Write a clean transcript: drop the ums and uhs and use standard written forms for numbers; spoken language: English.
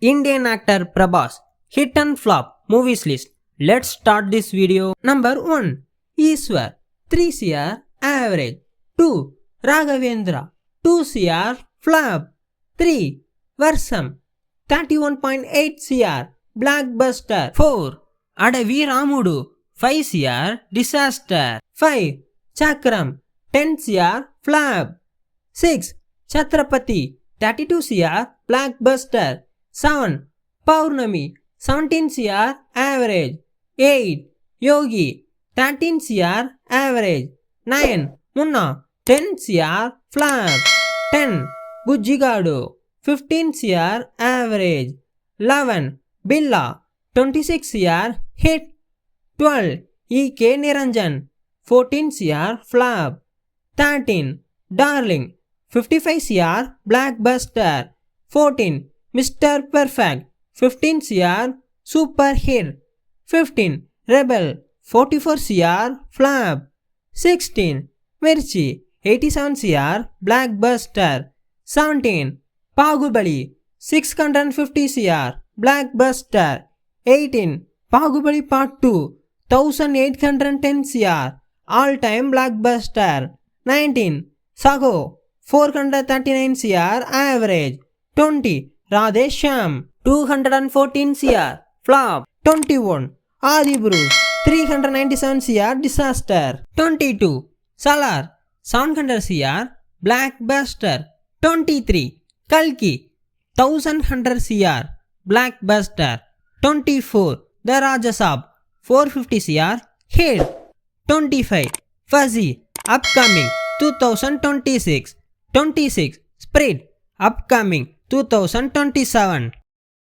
Indian actor Prabhas hit and flop movies list. Let's start this video. Number 1 Iswar 3 CR average. 2 Raghavendra 2 CR flop. 3 Varsam 31.8 CR blockbuster. 4 Adavi Ramudu 5 CR disaster. 5 Chakram 10 CR flop. 6 Chhatrapati 32 CR blockbuster. 7 Paurnami 17 CR average. 8 Yogi 13 CR average. 9 Munna 10 CR flop. 10 Bujjigadu 15 CR average. 11 Billa 26 CR hit. 12 E.K. Niranjan 14 CR flop. 13 Darling 55 CR blockbuster. 14 Mr. Perfect 15 CR super hit. 15 Rebel 44 CR flop. 16 Mirchi 87 CR blockbuster. 17 Bahubali 650 CR blockbuster. 18 Bahubali Part 2 1810 CR all-time blockbuster. 19 Sago 439 CR average. 20 Radhe Shyam 214 CR flop. 21 Adi Bruce 397 CR disaster. 22 Salar 700 CR blockbuster. 23 Kalki 1100 CR blockbuster. 24 The Rajasab 450 CR hit. 25 Fuzzy upcoming 2026. 26 Spirit upcoming 2027.